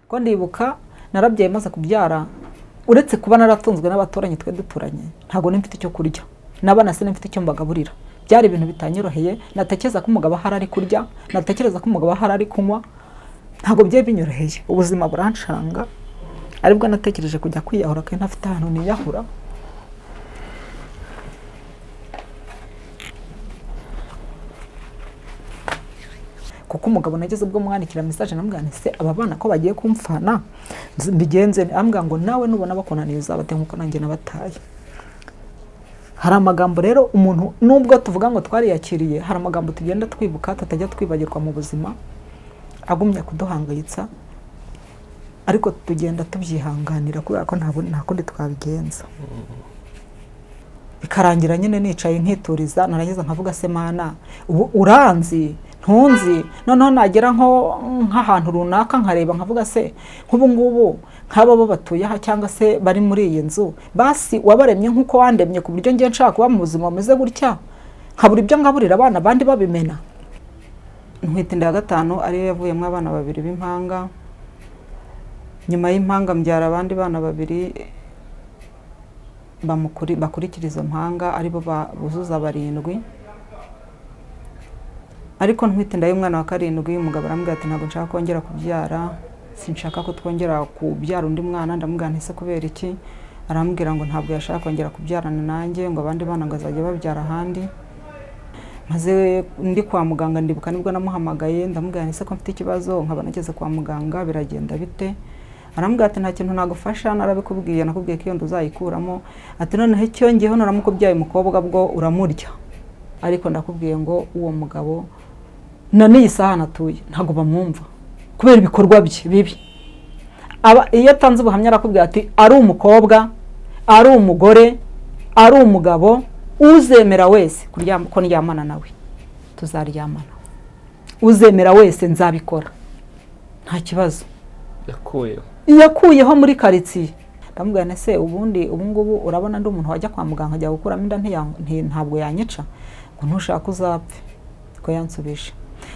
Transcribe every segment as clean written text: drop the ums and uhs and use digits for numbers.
ko ndibuka narabyaye maze kubyara uretse kuba naratunzwe n'abaturanyi twe duturanye ntago nimfite icyo kurya nabana se nimfite icyo mbagaburira byari ibintu bitanyoroheye natekereza ko umugabo ahari ari kurya natekereza ko umugabo ahari ari kunywa ntago bye binyoroheye ubuzima buranshanga aribwo natekereje kujya kwiyahura kandi ntafite ahantu niyahura kuko umugabo nageze ubwo mwandikira message namubwira se aba bana ko bagiye kumfana mbigenze ambwira ngo nawe nubona bakonaniye uzabate nkuko nanjye nabataye. Hari amagambo rero umuntu nubwo tuvuga ngo twariyakiriye hari amagambo tugenda twibuka tutajya twibagirwa mu buzima agumya kuduhangayitsa ariko tugenda tubyihanganira kubera ko nta kundi twabigenza. Bikarangira nyine nicaye nkituriza narangiza nkavuga se mana ubu uranzi ntunzi noneho nagera nk'ahantu runaka nkareba nkavuga se nk'ubu ngubu nk'aba bo batuye aha cyangwa se bari muri iyi nzu basi wabaremye nk'uko wandemye ku buryo ngiye nshaka kuba mu buzima bumeze gutya nkabura ibyo ngaburira abana abandi babimena. Ntwite inda ya 5 ariyo yavuyemo abana 2 b'impanga nyuma y'impanga mbyara abandi bana 2 bakurikiriza mpanga aribo buzuza 7 ariko ntwite inda y'umwana wa 7 umugabo arambwira ati ntabwo nshaka kongera kubyara sinshaka ko twongera kubyara undi mwana ndamubwira ntese kubera iki arambwira ngo ntabwo yashaka kongera kubyarana nanjye ngo abandi bana ngazajya babyara ahandi maze ndi kwa muganga ndibuka nibwo namuhamagaye ndamubwira ntese ko mfite ikibazo nkaba nageze kwa muganga biragenda bite arambwira ati nta kintu nagufasha narabikubwiye nakubwiye ko iyo nduzayikuramo ati noneho cyongeyeho naramukubyaye umukobwa bwo uramurya ariko ndakubwiye ngo uwo mugabo naniyi saha natuye ntago bamwumva kubera ibikorwa bye bibi iyo tanze ubuhamya arakubwira ati ari umukobwa ari umugore ari umugabo uzemera wese ko ndyamana nawe tuzaryamana uzemera wese nzabikora nta kibazo yakuyeho muri karitsiye ndamubwira nese ubundi ubungubu urabona ndi umuntu wajya kwa muganga ajya gukuramo inda ntabwo yanyica ngo ntushaka uzapfe ko yansubije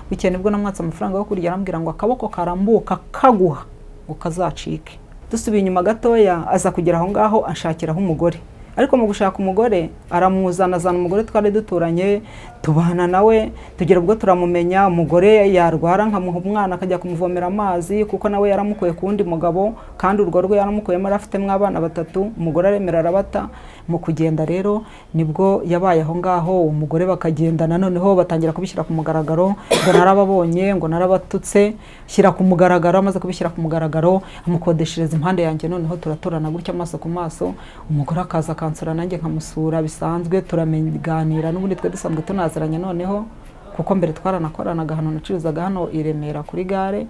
bikeye nibwo namwatse amafaranga yo kurya arambwira ngo akaboko karambuka kaguha ngo kazacike. Dusubiye inyuma gatoya aza kugera aho ngaho anshakiraho umugore ariko mu gushaka umugore aramuzana umugore twari duturanye tubana nawe tugera ubwo turamumenya umugore yarwara nkamuha umwana akajya kumuvomera amazi kuko nawe yaramukuye kundi mugabo kandi urwo rwe yaramukuyemo arafitemo abana 3 umugore aremera arabata mu kugenda rero nibwo yabaye aho ngaho umugore bakagendana noneho batangira kubishyira ku mugaragaro ngo narababonye ngo narabatutse shyira ku mugaragaro amaze kubishyira ku mugaragaro amukodeshereza impande yanjye noneho turaturana gutya amaso ku maso umugore akaza kansura nanjye nkamusura bisanzwe turamenganira n'ubundi twe dusanzwe tunaziranye noneho kuko mbere twaranakoranaga hano nacuruzaga hano i Remera kuri gare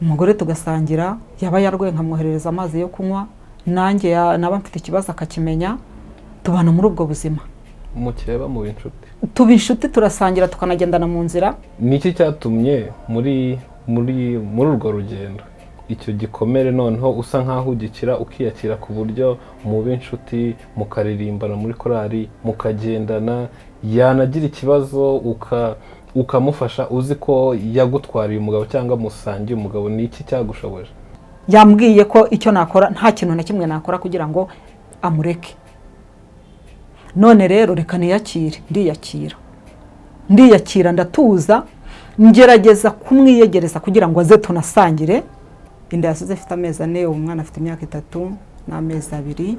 umugore tugasangira yaba yarwaye nkamwoherereza amazi yo kunywa nanjye naba mfite ikibazo akakimenya tubana muri ubwo buzima mukeba mu inshuti tuba inshuti turasangira tukanagendana mu nzira. Niki cyatumye muri urwo rugendo icyo gikomere noneho usa nkaho ugikira ukiyakira ku buryo mu b'inshuti mukaririmbana muri korali mukagendana yanagira ikibazo ukamufasha uzi ko yagutwariye umugabo cyangwa musangiye umugabo niki cyagushoboje? Yambwiye ko icyo nakora nta kintu na kimwe nakora kugira ngo amureke. None rero reka niyakire ndiyakira ndatuza ngerageza kumwiyegereza kugira ngo aze tunasangire. Inda yasize ifite amezi 4 umwana afite imyaka 3 n'amezi 2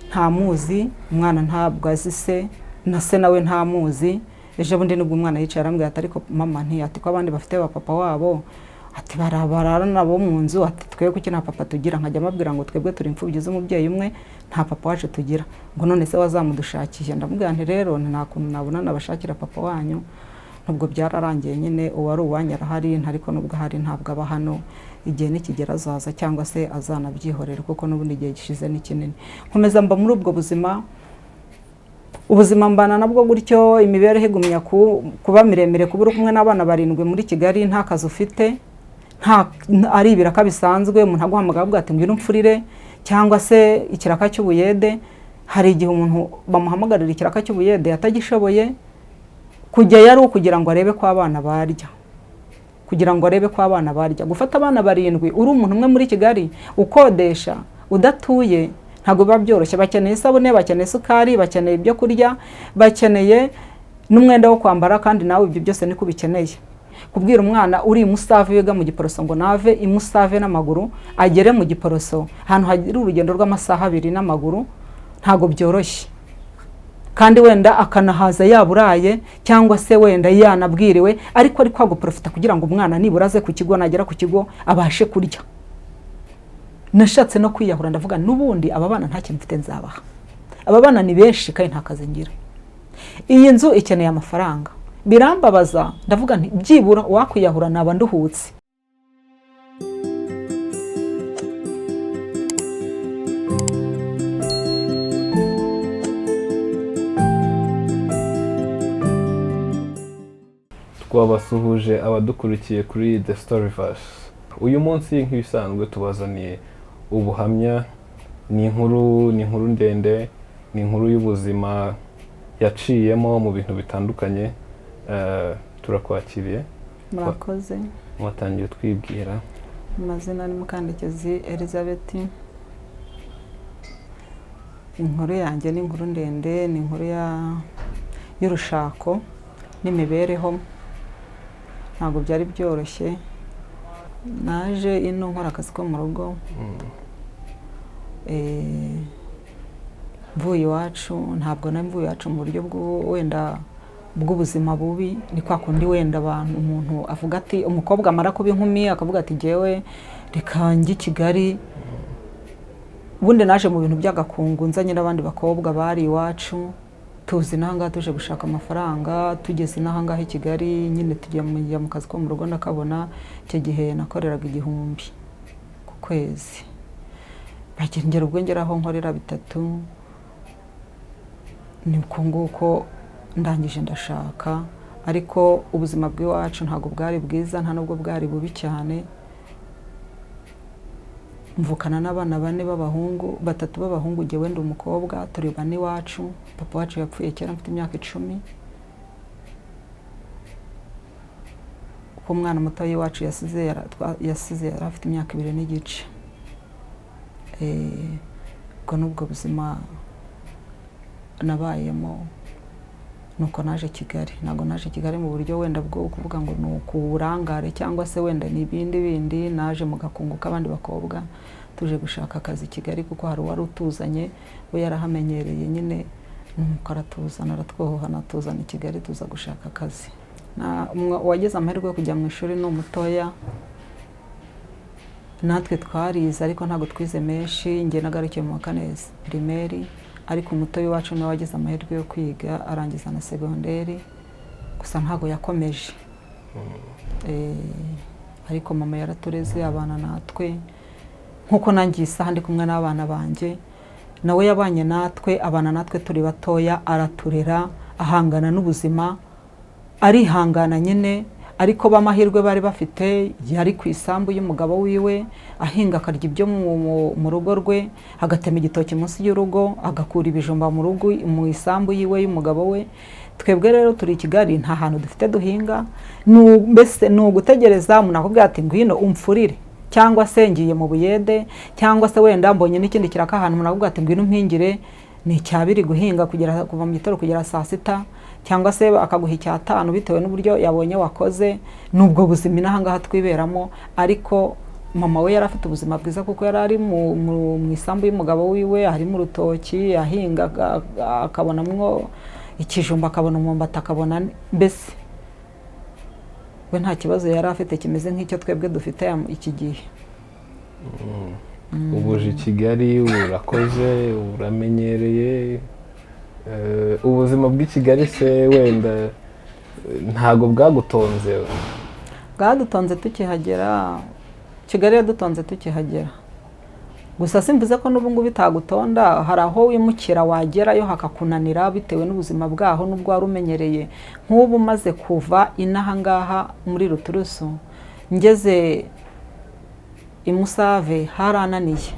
nta muzi umwana ntabwo azise na se nawe nta muzi. Ejo bundi nubwo umwana yicaye arambwira ati ariko mama ntiyati ko abandi bafite ba papa wabo ati barabarara nabo mu nzu ati twebwe kuki nta papa tugira nkajya mabwira ngo twebwe turi imfubyi z'umubyeyi umwe nta papa waje tugira ngo none se wazamudushakije. Ndamubwira nti rero nta kuntu nabona nabashakira papa wanyu nubwo byararangiye nyine uwari uwanyara hari ariko nubwo hari ntabwo aba hano igihe nikigera azaza cyangwa se azanabyihorera kuko n'ubundi igihe gishize ni kinini. Nkomeza mba muri ubwo ubuzima mbana nabwo gutyo imibereho igumya kuba miremire kubura kumwe n'abana 7 muri Kigali nta kazi ufite ari ibiraka bisanzwe umuntu aguhamagara avuga ati ngwino umfurire cyangwa se ikiraka cy'ubuyede. Hari igihe umuntu bamuhamagarira ikiraka cy'ubuyede atagishoboye kujya yari ukugira ngo arebe ko abana barya kugira ngo arebe ko abana barya. Gufata abana 7 uri umuntu umwe muri Kigali ukodesha udatuye ntabwo biba byoroshye. Bakeneye isabune, bakeneye isukari, bakeneye ibyo kurya, bakeneye n'umwenda wo kwambara, kandi nawe ibyo byose niko bikeneye. Kubwira umwana uri Musave wiga mu Giporoso ngo nave imusave n'amaguru agere mu Giporoso ahantu hagira urugendo rw'amasaha 2 n'amaguru ntago byoroshye, kandi wenda akanahaza yaburaye cyangwa se wenda yanabwiriwe, ariko ari kwago profita kugira ngo umwana nibura aze ku kigo, nagera ku kigo abashe kurya. Nashatse no kwiyahura ndavuga n'ubundi aba bana nta kintu mfite nzabaha, aba bana ni benshi kandi nta kazi ngira, iyi nzu ikeneye amafaranga. Birambabaza ndavuga nti byibura wakwiyahura naba nduhutse. Twabasuhuje abadukurikiye kuri The Storyverse. Uyu munsi nk'ibisanzwe tubazaniye ubuhamya, ni inkuru ndende, ni inkuru y'ubuzima yaciyemo mu bintu bitandukanye. Turakwakiriye. Murakoze. Mwatangiye twibwira. Amazina ni Mukandekezi Elizabeth. Inkuru yanjye ni inkuru ndende, ni inkuru y'urushako n'imibereho. Ntabwo byari byoroshye. Naje ino nkora akazi ko mu rugo. Mvuye iwacu, ntabwo namvuye iwacu mu buryo wenda bw'ubuzima bubi, ni kwa kundi wenda abantu umuntu avuga ati umukobwa amara kuba inkumi akavuga ati jewe reka njye Kigali. Ubundi naje mu bintu by'agakungu nzanye n'abandi bakobwa bari iwacu, tuzi nahanga tuje gushaka amafaranga. Tugeze nahanga i Kigali nyine tugiye mu kazi ko mu rugo, ndakabona icyo gihe nakoreraga 1000 ku kwezi. Bagengera ubwo ngeraho nkorera 3, ni nguko ndangije ndashaka. Ariko ubuzima bw'iwacu ntabwo bwari bwiza, nta nubwo bwari bubi cyane. Mvukana n'abana 4 b'abahungu, 3 b'abahungu jye wenda umukobwa, turi 4 iwacu. Papa wacu yapfuye kera mfite imyaka 10. Uko umwana muto y'iwacu yasize yari afite imyaka 2 n'igice. Ubwo nubwo buzima nabayemo, nuko naje Kigali. Ntabwo naje Kigali mu buryo wenda bwo kuvuga ngo nuko urangare cyangwa se wenda n'ibindi. Naje mu gakungu k'abandi bakobwa tuje gushaka akazi Kigali, kuko hari wari utuzanye we yarahamenyereye nyine, nuko aratuzana aratwohohana tuzana i Kigali tuza gushaka akazi. Wageze amahirwe yo kujya mu ishuri ni umutoya. Natwe twarize ariko ntabwo twize menshi. Nge nagarukiye mu kanezi primaire, ariko umutoyi wacu nawe wageze amahirwe yo kwiga arangiza na segonderi, gusa ntabwo yakomeje. Ariko mama yaratureze abana natwe nkuko nangiye isaha ndi kumwe n'abana banje. Nawe yabanye natwe, abana natwe turi batoya, araturera, ahangana n'ubuzima, arihangana nyine. Ariko bamahirwe bari bafite, yari ku isambu y'umugabo wiwe, ahinga akarya ibyo mu rugo rwe, agatema igitoki munsi y'urugo, agakura ibijumba mu rugo mu isambu yiwe y'umugabo we. Twebwe rero turi i Kigali, nta hantu dufite duhinga. Mbese ni ugutegereza umuntu akubwira ati ngwino umfurire, cyangwa se ngiye mu Buyede, cyangwa se wenda mbonye n'ikindi kiraka ahantu umuntu akubwira ati ngwino mpingire. Ni cyabiri guhinga kuva mu gitondo kugera saa 6, cyangwa se akaguha icya5 bitewe n'uburyo yabonye wakoze. Nubwo buzima n'ahangaha twiberamo, ariko mama we yari afite ubuzima bwiza kuko yari ari mu isambu y'umugabo wiwe, hari mu rutoki, ahinga akabonamwo ikijumba, akabona umwumbati, akabona mbese we nta kibazo yari afite kimeze nk'icyo twebwe dufite iki gihe. Ubuje Kigali, urakoze, uramenyereye. Ubuzima bw'i Kigali se wenda ntago bwagutonze? Bwadutonze tukihagera. Kigali yadutonze tukihagera. Gusa simvuze ko n'ubu ngubu bitagutonda. Hari aho wimukira wagerayo hakakunanira bitewe n'ubuzima bwaho n'ubwo wari umenyereye. Nk'ubu maze kuva inaha ngaha muri Ruturusu, ngeze i Musave harananiye.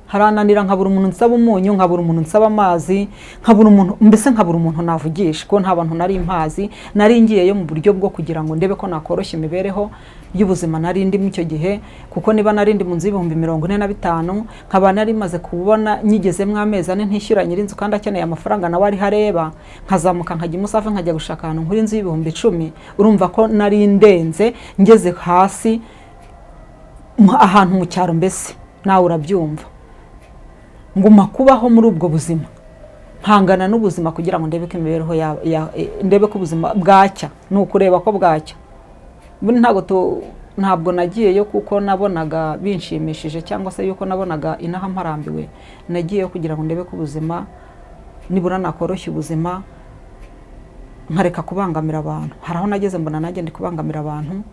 harananira nkabura umuntu nsaba umunyu, nkabura umuntu nsaba amazi, nkabura umuntu, mbese nkabura umuntu navugisha ko nta bantu nari mpazi. Nari ngiyeyo mu buryo bwo kugira ngo ndebe ko nakoroshya imibereho y'ubuzima nari ndimo icyo gihe, kuko niba nari ndi mu nzu y'ibihumbi 45 nkaba nari maze kubona nyigezemo amezi ane ntishyura nyir'inzu kandi akeneye amafaranga nawe ari hareba, nkazamuka nkajya Musafe nkajya gushaka ahantu nkuri inzu y'ibihumbi 10. Urumva ko nari ndenze ngeze hasi ahantu mu cyaro, mbese nawe urabyumva. Nguma kubaho muri ubwo buzima, mpangana n'ubuzima kugira ngo ndebe ko imibereho ndebe ko ubuzima bwacya, nukureba ko bwacya. Ntabwo nagiyeyo kuko nabonaga binshimishije cyangwa se yuko nabonaga inaha mparambiwe. Nagiyeyo kugira ngo ndebe ko ubuzima nibura nakoroshya ubuzima, nkareka kubangamira abantu. Haraho nageze mbona nanjye ndi kubangamira abantu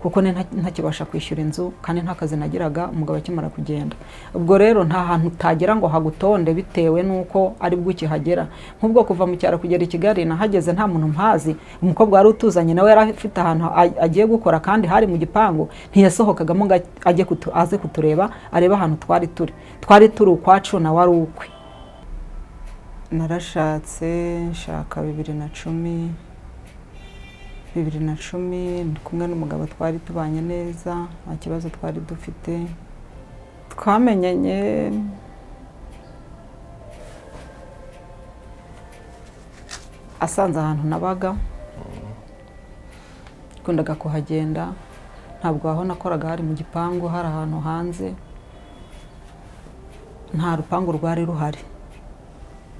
kuko ntakibasha kwishyura inzu kandi nta kazi nagiraga umugabo akimara kugenda. Ubwo rero nta hantu utagera ngo hagutonde bitewe nuko ari bwo ukihagera. Nk'ubwo kuva mu cyaro kugera i Kigali nahageze nta muntu mpazi, umukobwa wari utuzanye nawe yari afite ahantu agiye gukora kandi hari mu gipangu, ntiyasohokagamo ngo aze kutureba areba ahantu twari turi ukwacu na wari ukwe. Narashatse nshaka 2010 ndi kumwe n'umugabo twari tubanye neza, nta kibazo twari dufite. Twamenyanye asanze ahantu nabaga, kundaga kuhagenda, ntabwo aho nakoraga hari mu gipangu, hari ahantu hanze, nta rupangu rwari ruhari,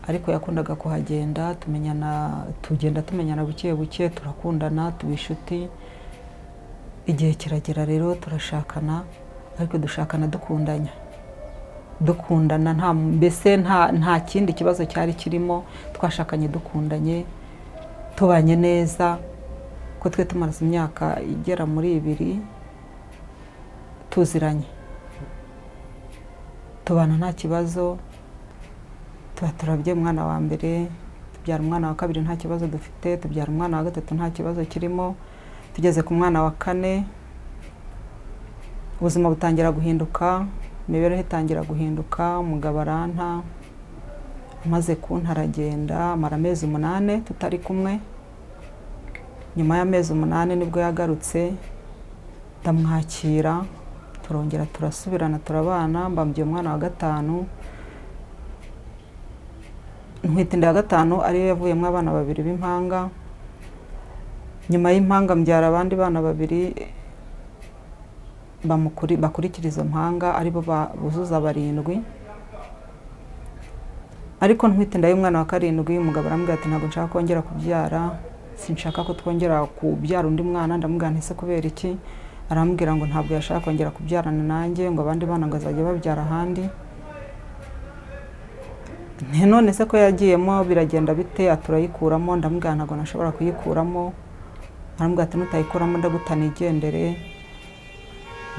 ariko yakundaga kuhagenda. Tugenda tumenyana buke buke, turakundana, tuba inshuti. Igihe kiragera rero turashakana, ariko dushakana dukundana mbese nta kindi kibazo cyari kirimo. Twashakanye dukundanye, tubanye neza, ko twe tumaze imyaka igera muri 2 tuziranye, tubana nta kibazo. Turabye umwana wa mbere, tubyara umwana wa kabiri nta kibazo dufite, tubyara umwana wa gatatu nta kibazo kirimo. Tugeze ku mwana wa 4 ubuzima butangira guhinduka, imibereho itangira guhinduka. Umugabo aranta, amaze kuntaragenda amara amezi 8 tutari kumwe. Nyuma y'amezi 8 nibwo yagarutse, ndamwakira, turongera turasubirana turabana. Mbambye umwana wa 5, ntwite inda ya 5 ariyo yavuyemo abana 2 b'impanga. Nyuma y'impanga mbyara abandi bana 2 bakurikira izo mpanga, aribo buzuza 7. Ariko ntwite inda y'umwana wa 7 umugabo arambwira ati ntabwo nshaka kongera kubyara, sinshaka ko twongera kubyara undi mwana. Ndamubwira nti se kubera iki? Arambwira ngo ntabwo yashaka kongera kubyarana nanjye, ngo abandi bana ngo azajya babyara ahandi. None se ko yagiyemo biragenda bite? Aturayikuramo. Ndamubwira ntabwo nashobora kuyikuramo. Arambwira ati nutayikuramo ndagutana igendere.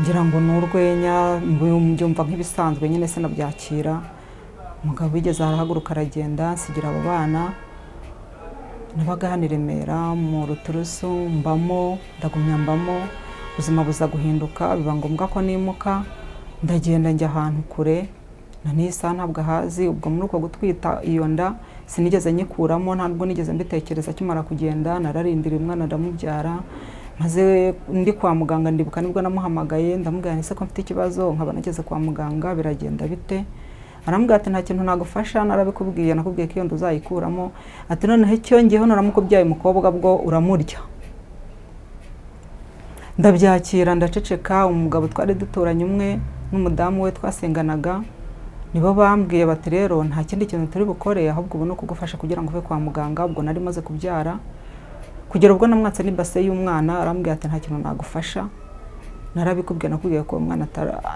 Ngira ngo n'urwenya, mbyumva nk'ibisanzwe nyine se nabyakira. Umugabo wigeze arahaguruka aragenda, nsigira abo bana. Nabaga hano i Remera mu Ruturusu, ndagumya mbamo. Ubuzima buza guhinduka, biba ngombwa ko nimuka, ndagenda njya ahantu kure. Nanisa ntabwo ahazi. Ubwo muri uko gutwita iyo nda sinigeze nyikuramo, ntabwo nigeze mbitekereza. Kimara kugenda nararindira umwana ndamubyara. Maze ndi kwa muganga ndibuka nibwo namuhamagaye, ndamubwira nti se ko mfite ikibazo, nkaba nageze kwa muganga, biragenda bite? Arambwira ati nta kintu nagufasha, narabikubwiye, nakubwiye ko iyo nda uzayikuramo. Ati noneho cyongeyeho naramukubyaye umukobwa bwo uramurya. Ndabyakira ndaceceka. Umugabo twari duturanye umwe n'umudamu we twasenganaga, nibo bambwiye bati rero nta kindi kintu turi bukore, ahubwo ubu no kugufasha kugira ngo uve kwa muganga. Ubwo nari maze kubyara, kugera ubwo namwatse n'ibase y'umwana. Arambwira ati nta kintu nagufasha, narabikubwiye, nakubwiye ko umwana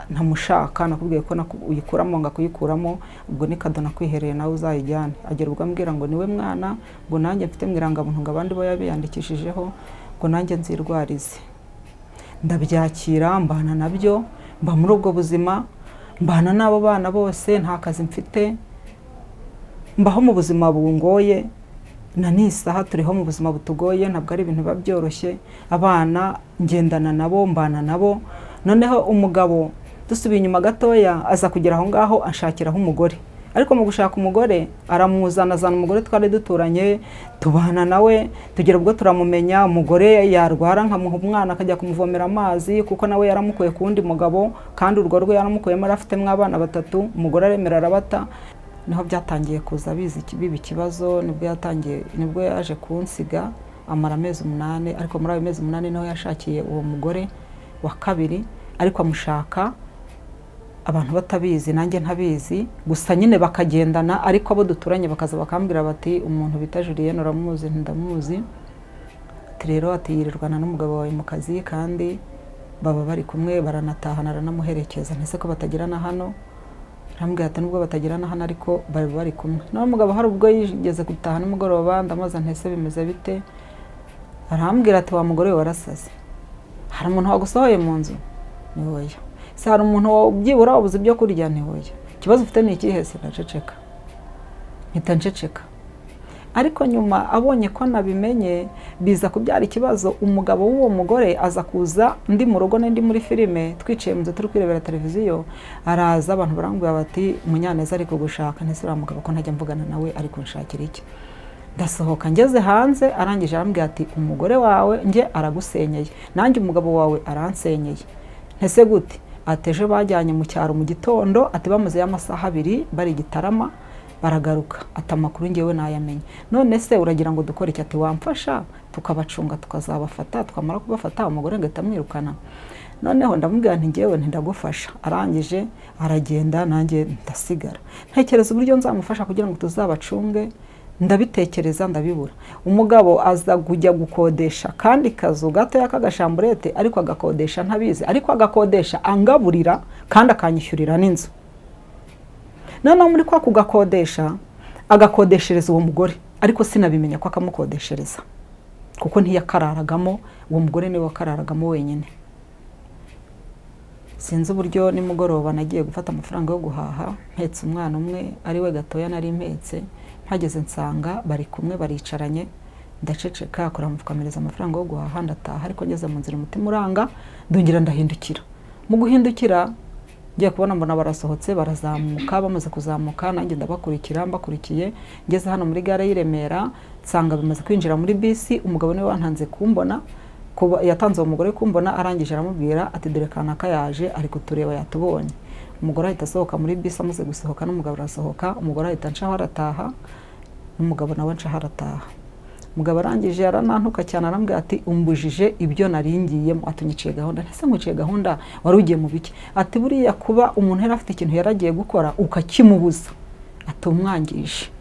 ntamushaka, nakubwiye ko uyikuramo ngo akuyikuramo, ubwo ni kado nakwihereye nawe uzayijyane. Agera ubwo ambwira ngo niwe mwana, ngo nanjye mfite mwirangamuntu ngo abandi bo yabiyandikishijeho, ngo nanjye nzirwarize. Ndabyakira, mbana nabyo, mba muri ubwo buzima, mbana n'abo bana bose, nta kazi mfite, mbaho mu buzima bungoye. Na n'isaha turiho mu buzima butugoye, ntabwo ari ibintu biba byoroshye. Abana ngendana nabo, mbana nabo. Noneho umugabo dusubiye inyuma gatoya aza kugera aho ngaho anshakiraho umugore, ariko mu gushaka umugore aramuzana umugore twari duturanye tubana nawe tugera ubwo turamumenya. Umugore yarwara nkamuha umwana akajya kumuvomera amazi kuko nawe yaramukuye ku wundi mugabo, kandi urwo rwe yaramukuyemo arafitemo abana 3, umugore aremera arabata. Niho byatangiye kuza biba ikibazo, nibwo yaje kunsiga amara amezi 8, ariko muri ayo mezi 8 niho yashakiye uwo mugore wa kabiri, ariko amushaka abantu batabizi nanjye ntabizi, gusa nyine bakagendana, ariko abo duturanye bakaza bakambwira bati umuntu bita Julienne uramuzi? Ndamuzi. Ati rero ati yirirwana n'umugabo wawe mu kazi kandi baba bari kumwe baranatahana aranamuherekeza, ntese ko batagirana hano? Arambwira ati nubwo batagirana hano ariko bari kumwe. Nawe umugabo hari ubwo yigeze gutaha nimugoroba, ndamaza ntese bimeze bite? Arambwira ati wa mugore we warasaze, hari umuntu wagusohoye mu nzu? Ni wowe. Se hari umuntu byibura wabuze ibyo kurya? Ni wowe. Ikibazo ufite ni ikihe? Se ndaceceka. Mpita nceceka. Ariko nyuma abonye ko nabimenye biza kubyara ikibazo, umugabo w'uwo mugore aza kuza ndi mu rugo ndi muri filime twicaye mu nzu turi kwirebera televiziyo, araza abantu barambwira bati Munyaneza ari kugushaka. Ntese uriya mugabo ko ntajya mvugana nawe ari kunshakira iki? Ndasohoka ngeze hanze arangije arambwira ati umugore wawe nge aragusenyeye, nanjye umugabo wawe aransenyeye. Ntese gute? Ateje bajyanye mu cyaro mu gitondo, ati bamaze y'amasaha 2 bari Gitarama baragaruka, ati amakuru ngewe nayamenye. None se uragira ngo dukore iki? Ati wamfasha tukabacunga tukazabafata, twamara kubafata umugore ngahita mwirukana. Noneho ndamubwira nti ngewe ndagufasha. Arangije aragenda, nanjye ndasigara ntekereza uburyo nzamufasha kugira ngo tuzabacunge. Ndabitekereza ndabibura. Umugabo aza kujya gukodesha kandi kazu gato y'akagashamburete, ariko agakodesha ntabizi, ariko agakodesha angaburira kandi akanyishyurira n'inzu. Noneho muri kwa kugakodesha agakodeshereza uwo mugore, ariko sinabimenya ko akamukodeshereza kuko ntiyakararagamo, uwo mugore niwe wakararagamo wenyine. Sinzi uburyo nimugoroba nagiye gufata amafaranga yo guhaha, mpetse umwana umwe ari we gatoya nari mpetse. Hageze nsanga bari kumwe baricaranye, ndaceceka akora mufukamereza amafaranga yo guhaha ndataha. Ariko ngeze mu nzira umutima uranga, ndongera ndahindukira. Mu guhindukira ngiye kubona mbona barasohotse barazamuka, bamaze kuzamuka nanjye ndabakurikira. Mbakurikiye ngeze hano muri gare y'Iremera nsanga bimaze kwinjira muri bisi. Umugabo niwe wantanze kumbona, yatanze uwo mugore kumbona, arangije aramubwira ati dore kanaka yaje ari kutureba yatubonye. Umugore ahita asohoka muri bisi, amaze gusohoka n'umugabo arasohoka. Umugore ahita ncaho arataha, n'umugabo nawe ncaho arataha. Umugabo arangije aranantuka cyane arambwira ati umbujije ibyo naringiyemo. Atunyiciye gahunda. Ntese nkuciye gahunda wari ugiye mu biki? Ati buriya kuba umuntu yari afite ikintu yaragiye gukora ukakimubuza, ati umwangije.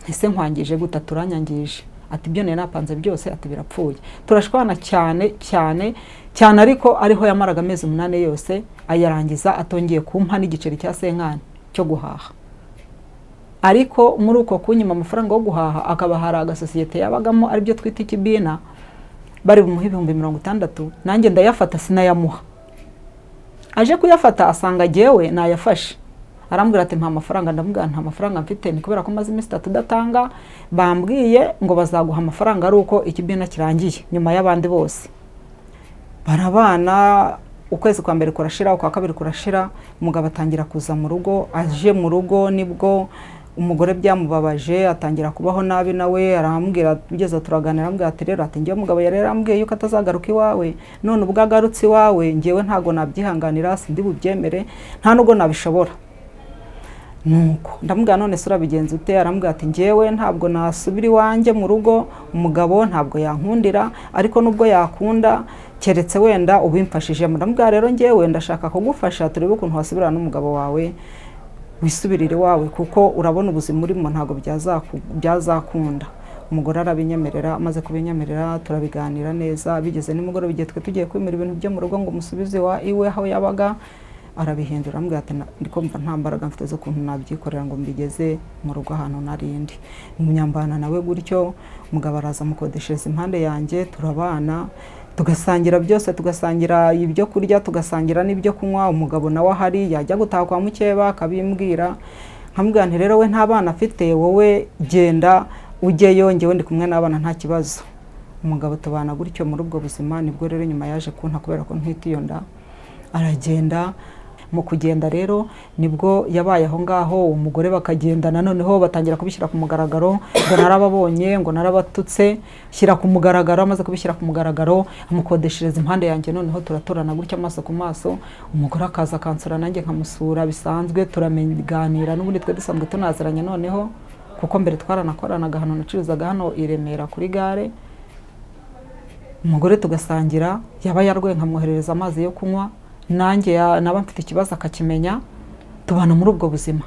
Ntese nkwangije gute? Turanyangije. Ati ibyo nari napanze byose ati birapfuye. Turashwana cyane, ariko ariho yamaraga amezi 8 yose ayarangiza atongeye kumpa n'igiceri cya senkani cyo guhaha. Ariko muri uko kunyima amafaranga yo guhaha akabahara agasosiyete yabagamo ari byo twita ikibina, bari bumuha 60,000, nanjye ndayafata sinayamuha. Aje kuyafata asanga jewe nayafashe. Arambwira ati mpa amafaranga. Ndamubwira nta mafaranga mfite, ni kubera ko maze iminsi 3 datanga, bambwiye ngo bazaguha amafaranga ari uko ikibina kirangiye nyuma y'abandi bose. Barabana, ukwezi kwa mbere kurashira, ukwa kabiri kurashira, umugabo atangira kuza mu rugo. Aje mu rugo nibwo umugore byamubabaje, atangira kubaho nabi nawe. Arambwira tugeze turaganira, arambwira ati rero ati ngiye umugabo yari yarambwiye yuko atazagaruka iwawe, none ubwo agarutse iwawe ngewe ntago nabyihanganira, sindi bubyemere, nta nubwo nabishobora. Nuko ndamubwira none se urabigenza ute? Arambwira ati ngewe ntabwo nasubira iwanjye mu rugo, umugabo ntabwo yankundira, ariko nubwo yakunda keretse wenda ubimfashije. Ndamubwira rero ngewe ndashaka kugufasha, turebe ukuntu wasubira n'umugabo wawe wisubirire wawe, kuko urabona ubuzima urimo ntabwo byazakunda. Umugore arabinyemerera, amaze kubinyemerera turabiganira neza. Bigeze nimugoroba igihe twe tugiye kwimira ibintu byo mu rugo ngo musubize iwe aho yabaga, arabihindura. Arambwira ati ndikumva nta mbaraga mfite zo kuntu nabyikorera ngo mbigeze mu rugo ahantu narindi. Umunyambana nawe gutyo. Umugabo araza mukodeshereza impande yanjye, turabana tugasangira byose, tugasangira ibyo kurya, tugasangira n'ibyo kunywa. Umugabo nawe ahari, yajya gutaha kwa mukeba akabimbwira. Nkamubwira nti rero we nta bana afite, wowe genda ujyeyo, ngewe ndi kumwe n'abana nta kibazo. Umugabo tubana gutyo muri ubwo buzima. Nibwo rero nyuma yaje kunta kubera ko ntwite iyo nda, aragenda. Mu kugenda rero nibwo yabaye aho ngaho umugore bakagendana, noneho batangira kubishyira ku mugaragaro ngo narababonye, ngo narabatutse, shyira ku mugaragaro. Amaze kubishyira ku mugaragaro amukodeshereza impande yanjye, noneho turatorana gutya amaso ku maso. Umugore akaza akansura, nanjye nkamusura bisanzwe, turamenganira. N'ubundi twe dusanzwe tunaziranye noneho, kuko mbere twaranakoranaga hano, nacuruzaga hano i Remera kuri gare. Umugore tugasangira, yaba yarwaye nkamwoherereza amazi yo kunywa, nanjye naba mfite ikibazo akakimenya. Tubana muri ubwo buzima,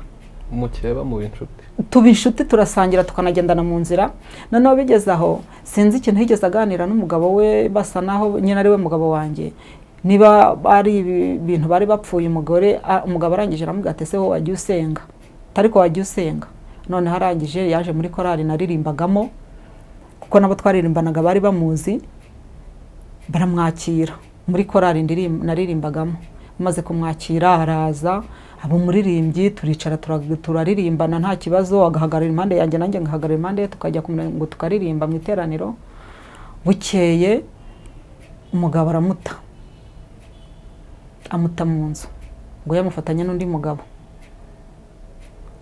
mukeba mu inshuti, tuba inshuti, turasangira tukanagendana mu nzira. Noneho bigeze aho sinzi ikintu yigeze aganira n'umugabo we, basa naho nyine ari we mugabo wanjye, niba ari ibintu bari bapfuye. Umugabo arangije aramubwira ati ese wowe wagiye usenga? Ariko wagiye usenga? Noneho arangije yaje muri korali naririmbagamo, kuko nabo twaririmbanaga bari bamuzi, baramwakira muri korali naririmbagamo. Maze kumwakira araza aba umuririmbyi, turicara turaririmbana nta kibazo. Agahagarara impande yanjye, nanjye ngahagarara impande ye, tukajya ngo tukaririmba mu iteraniro. Bukeye umugabo amuta mu nzu ngo yamufatanye n'undi mugabo.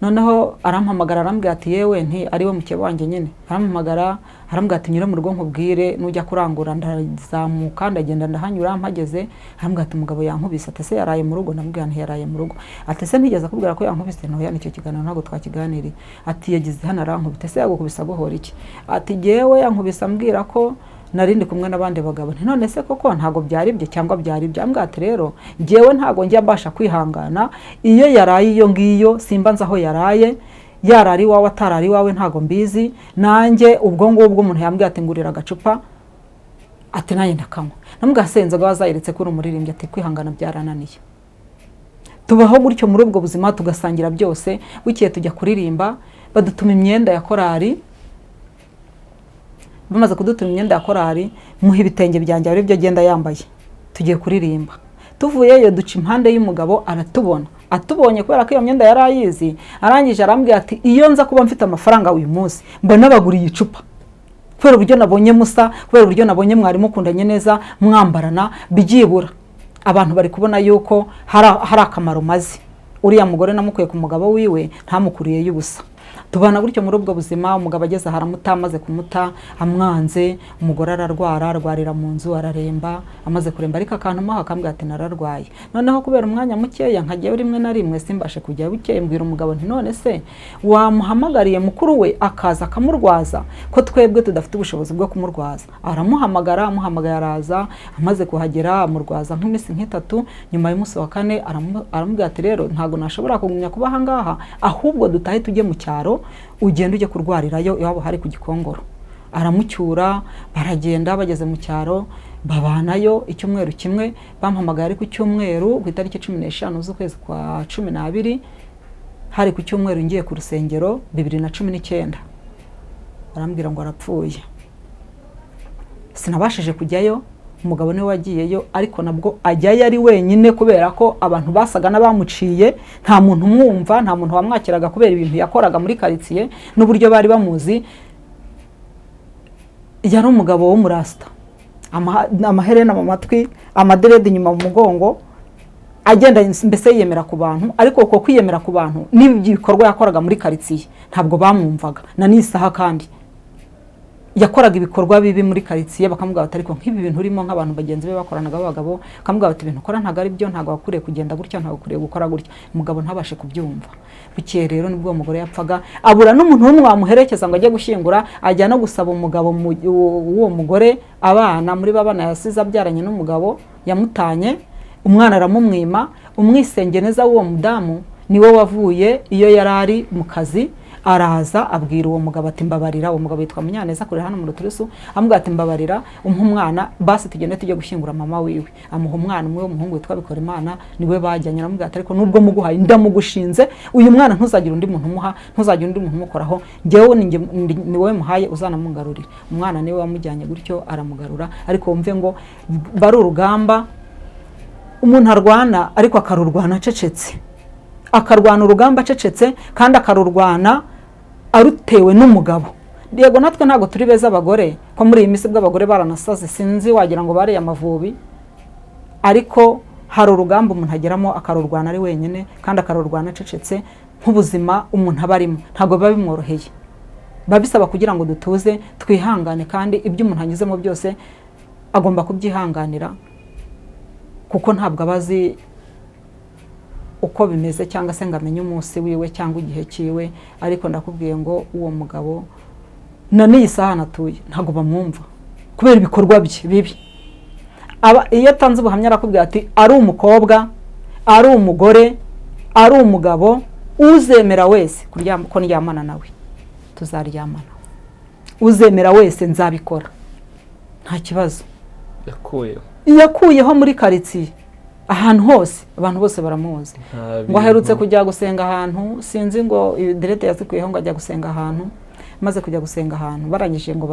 Noneho arampamagara arambwira ati yewe nti ari we mukeba wanjye nyine. Arampamagara arambwira ati nyura mu rugo nkubwire, nujya kurangura. Ndazamuka ndagenda ndahanyura, mpageze arambwira ati umugabo yankubise. Ati se yaraye mu rugo? Ndamubwira nti yaraye mu rugo. Ati se ntigeze akubwira ko yankubise? Ntoya, nicyo kiganiro ntabwo twakiganiriye. Ati yagize hano arankubita. Se yagukubise aguhora iki? Ati jewe yankubise ambwira ko narindi kumwe n'abandi bagabo. Nti none se koko ntago byari bye cyangwa byari bye? Ambwira ati rero jewe ntago njya mbasha kwihangana, iyo yaraye iyo ngiyo simba nzi aho yaraye, yarari wawe atarari wawe ntago mbizi. Nanjye ubwo ngubwo umuntu yambwira ati ngurira agacupa, ati nanjye ndakanywa. Namubwira se inzoga wazayiretse kuri umuririmbyi? Ati kwihangana byarananiye. Tubaho gutyo muri ubwo buzima, tugasangira byose. Bukeye tujya kuririmba, badutuma imyenda ya korali. Bamaze kudutuma imyenda ya korali, muha ibitenge byanjye ari byo agenda yambaye, tugiye kuririmba. Tuvuyeyo duca impande y'umugabo, aratubona. Atubonye kubera ko iyo myenda yari ayizi, arangije arambwira ati iyo nza kuba mfite amafaranga uyu munsi mba nabaguriye icupa, kubera uburyo nabonye musa, kubera uburyo nabonye mwari mukundanye neza, mwambarana byibura abantu bari kubona yuko hari akamaro maze. Uriya mugore namukuye ku mugabo wiwe, ntamukuriye y'ubusa. Tubana gutyo muri ubwo buzima. Umugabo ageze haramuta, amaze kumuta amwanze, umugore ararwarira mu nzu, araremba. Amaze kuremba ariko akantuma akambwira ati nararwaye. Noneho kubera umwanya mukeya nkagiye rimwe na rimwe simbashe kujya. Bukeye mbwira umugabo nti none se wamuhamagariye mukuru we akaza akamurwaza, ko twebwe tudafite ubushobozi bwo kumurwaza? Aramuhamagara, amuhamagaye araza. Amaze kuhagera amurwaza nk'iminsi nk'itatu. Nyuma y'umunsi wa kane aramubwira ati rero ntago nashobora kugumya kuba aha ngaha, ahubwo dutahe tujye mu cyaro, ugenda ujye kurwarirayo iwabo hari ku Gikongoro. Aramucyura, baragenda. Bageze mu cyaro babanayo icyumweru kimwe. Bampamagaye ari ku cyumweru ku itariki 15 z'ukwezi kwa 12, hari ku cyumweru ngiye ku rusengero 2019. Arambwira ngo arapfuye. Sinabashije kujyayo, umugabo niwe wagiyeyo, ariko nabwo ajyayo ari wenyine kubera ko abantu basaga n'abamuciye, nta muntu umwumva, nta muntu wamwakiraga kubera ibintu yakoraga muri quartier n'uburyo bari bamuzi. Yari umugabo w'umurasta, amaherena mu matwi, amaderede inyuma mu mugongo, agenda mbese yiyemera ku bantu. Ariko uko kwiyemera ku bantu n'ibikorwa yakoraga muri quartier ntabwo bamwumvaga. Na n'isaha kandi yakoraga ibikorwa bibi muri quartier, bakamubwira bati ariko nk'ibi bintu urimo nk'abantu bagenzi be bakoranaga b'abagabo, bakamubwira bati ibintu ukora ntago ari byo, ntago wakuriye kugenda gutya, ntago ukuriye gukora gutya. Umugabo ntabashe kubyumva. Bukeye rero nibwo umugore yapfaga, abura n'umuntu umwe wamuherekeza ngo ajye gushyingura. Ajya no gusaba umugabo w'uwo mugore abana muri babana yasize abyaranye n'umugabo yamutanye. Umwana aramumwima. Umwisengeneza w'uwo mudamu niwe wavuye iyo yarari mu kazi, araza abwira uwo mugabo ati mbabarira. Uwo mugabo yitwa Munyaneza kuri hano mu Ruturusu. Amubwira ati mbabarira umpa umwana basi tugende tujye gushyingura mama wiwe. Amuha umwana umwe w'umuhungu witwa Bikorimana, niwe bajyanye. Aramubwira ati ariko nubwo muguhaye ndamugushinze, uyu mwana ntuzagira undi muntu umuha, ntuzagira undi muntu umukoraho, njyewe ni wowe muhaye uzanamungarurira. Umwana niwe wamujyanye gutyo aramugarura. Ariko wumve ngo bari urugamba umuntu arwana, ariko akarurwana acecetse, akarwana urugamba acecetse, kandi akarurwana arutewe n'umugabo. Yego natwe ntago turi beza abagore, ko muri iyi minsi bw'abagore baranasaze, sinzi wagira ngo bareye amavubi, ariko hari urugamba umuntu ageramo akarurwana ari wenyine kandi akarurwana acecetse nk'ubuzima umuntu aba arimo ntabwo biba bimworoheye, biba bisaba kugira ngo dutuze twihangane kandi ibyo umuntu anyuzemo byose agomba kubyihanganira kuko ntabwo aba azi uko bimeze cyangwa se ngo amenye umunsi wiwe cyangwa igihe cyiwe. Ariko ndakubwiye ngo uwo mugabo na n'iyi saha natuye ntabwo bamwumva kubera ibikorwa bye bibi. Iyo atanze ubuhamya arakubwira ati ari umukobwa, ari umugore, ari umugabo, uzemera wese ko ndyamana nawe tuzaryamana, uzemera wese nzabikora nta kibazo. Yakuyeho muri karitsiye ahantu hose, abantu bose baramuzi. Ngo aherutse kujya gusenga ahantu, sinzi ngo direte yazikuyeho ngo ajya gusenga ahantu, maze kujya gusenga ahantu barangije ngo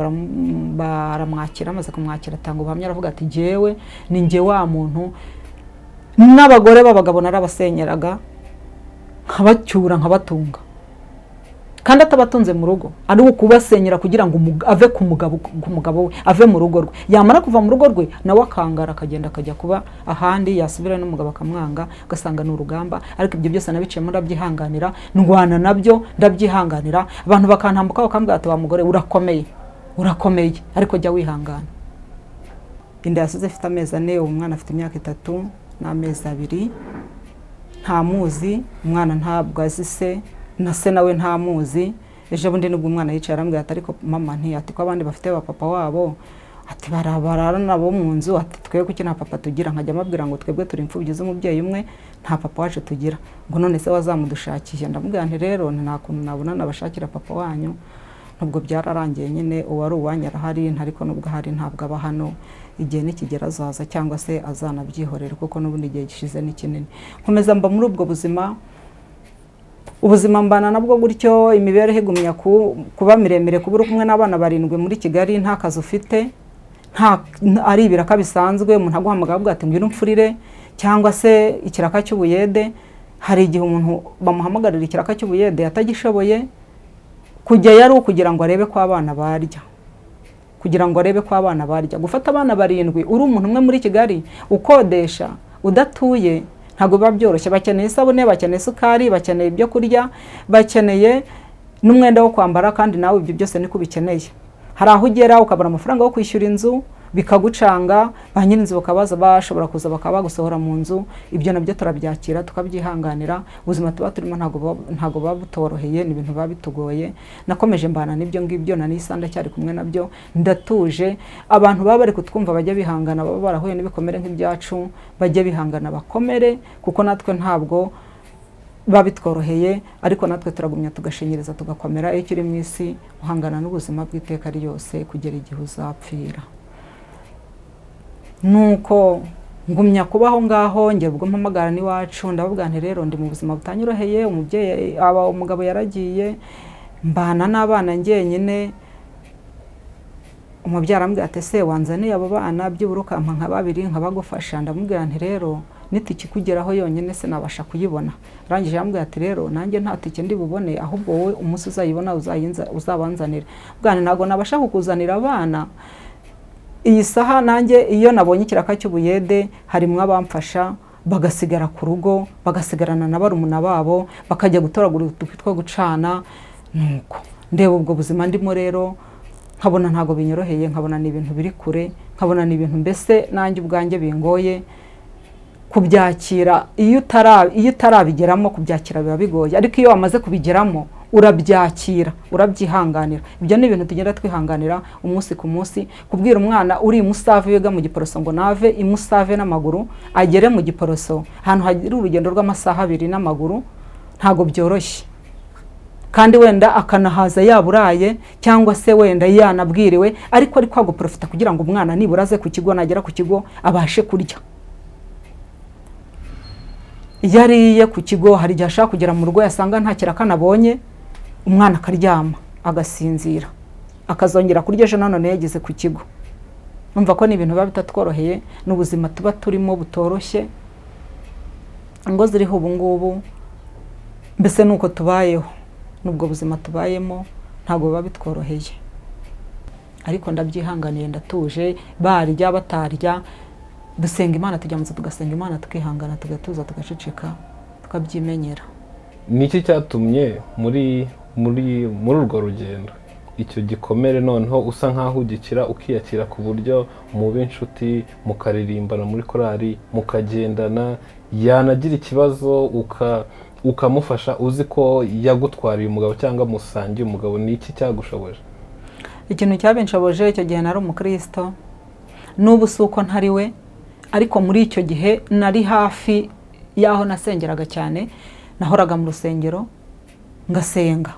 baramwakira, maze kumwakira atanga ubuhamya aravuga ati jewe ni nge wa muntu n'abagore b'abagabo narabasenyeraga nkabacyura nkabatunga kandi atabatunze mu rugo, ari ukubasenyera kugira ngo ave ku mugabo we, ave mu rugo rwe. Yamara kuva mu rugo rwe nawe akangara akagenda akajya kuba ahandi, yasubira n'umugabo akamwanga, ugasanga ni urugamba. Ariko ibyo byose nabiciyemo ndabyihanganira, ndwana nabyo ndabyihanganira. Abantu bakantambuka bakambwira ati wa mugore urakomeye, urakomeye, ariko jya wihangana. Inda yasize ifite amezi 4, umwana afite imyaka 3 n'amezi 2, ntamuzi, umwana ntabwo azi se, na se nawe ntamuzi. Ejo bundi nubwo umwana yicaye arambwira ati ariko mama ati ko abandi bafite ba papa wabo, ati barabara nabo mu nzu, ati twebwe kuki nta papa tugira. Nkajya mabwira ngo twebwe turi imfubyi z'umubyeyi umwe, nta papa wacu tugira. Ngo none se wazamudushakiye? Ndamubwira nti rero nta kuntu nabona nabashakira papa wanyu, nubwo byararangiye nyine uwari uwanyu arahari, ariko nubwo hari ntabwo aba hano, igihe nikigera azaza cyangwa se azanabyihorera kuko n'ubundi igihe gishize ni kinini. Nkomeza mba muri ubwo ubuzima mbana nabwo gutyo, imibereho igumya kuba miremire, kubura kumwe n'abana 7 muri Kigali, nta kazi ufite, ari ibiraka bisanzwe. Umuntu aguhamagara avuga ati ngwino umfurire cyangwa se ikiraka cy'ubuyede. Hari igihe umuntu bamuhamagarira ikiraka cy'ubuyede atagishoboye kujya, yari kugira ngo arebe ko abana barya, gufata abana 7 uri umuntu umwe muri Kigali ukodesha udatuye ntabwo biba byoroshye. Bakeneye isabune, bakeneye isukari, bakeneye ibyo kurya, bakeneye n'umwenda wo kwambara, kandi nawe ibyo byose niko bikeneye. Hari aho ugera ukabura amafaranga yo kwishyura inzu, bikagucanga, ba nyir'inzu bakabaza bashobora kuza bakaba bagusohora mu nzu. Ibyo nabyo turabyakira tukabyihanganira. Ubuzima tuba turimo ntago buba butoroheye, ni ibintu biba bitugoye. Nakomeje mbana n'ibyo ngibyo, na n'isanda cyari kumwe nabyo, ndatuje. Abantu baba bari kutwumva bajya bihangana, baba barahuye n'ibikomere nk'ibyacu, bajya bihangana bakomere, kuko natwe ntabwo babitworoheye, ariko natwe turagumya tugashinyiriza tugakomera. Iyo kiri mu isi uhangana n'ubuzima bw'iteka ryose kugera igihe uzapfira. Nuko ngumya kubaho ngaho, ngera ubwo mpamagara n'iwacu ndavuga nti rero ndi mu buzima butanyoroheye, umugabo yaragiye, mbana n'abana njyenyine. Umubyara ambwira ati se wanzaniye abo bana by'uburuka mpa nka 2 nkabagufasha. Ndamubwira nti rero nitiki kugeraho yonyine se nabasha kuyibona. Rangije yambwira ati rero nanjye nta tike ndi bubone, ahubwo wowe umunsi uzayibona uzabanzanira. Bwana ntago nabasha kukuzanira abana iyi saha, nanjye iyo nabonye ikiraka cy'ubuyede harimo abamfasha bagasigara ku rugo, bagasigarana na barumuna babo, bakajya gutoragura udukwi two gucana. Nuko ndeba ubwo buzima ndimo rero, nkabona ntago binyoroheye, nkabona ni ibintu biri kure, nkabona ni ibintu mbese nanjye ubwanjye bingoye kubyakira. Iyo utarabigeramo kubyakira biba bigoye, ariko iyo wamaze kubigeramo urabyakira, urabyihanganira. Ibyo ni ibintu tugenda twihanganira umunsi ku munsi. Kubwira umwana uri Musave wiga mu Giporoso ngo nave imusave n'amaguru agere mu Giporoso, ahantu hagira urugendo rw'amasaha 2 n'amaguru, ntago byoroshye. Kandi wenda akanahaza yaburaye cyangwa se wenda yanabwiriwe, ariko ari kwaguprofita kugira ngo umwana nibura aze ku kigo, nagera ku kigo abashe kurya. Yariye ku kigo, hari igihe ashaka kugera mu rugo yasanga nta kiraka nabonye, umwana akaryama agasinzira, akazongera kurya ejo none yageze ku kigo. Numva ko ni ibintu biba bitatworoheye, n'ubuzima tuba turimo butoroshye. Ngo ziriho ubu ngubu mbese nuko tubayeho, nubwo buzima tubayemo ntago biba bitworoheye, ariko ndabyihanganiye, ndatuje. Barya batarya dusenga Imana, tujya mu nzu tugasenga Imana, tukihangana, tugatuza, tugaceceka, tukabyimenyera. Niki cyatumye muri urwo rugendo icyo gikomere noneho usa nkaho ugikira ukiyakira ku buryo muba inshuti, mukaririmbana muri korali, mukagendana, yanagira ikibazo ukamufasha uzi ko yagutwariye umugabo cyangwa musangiye umugabo? Ni iki cyagushoboje? Ikintu cyabinshoboje, icyo gihe nari umukristo, n'ubu si uko ntari we, ariko muri icyo gihe nari hafi y'aho nasengeraga cyane. Nahoraga mu rusengero ngasenga.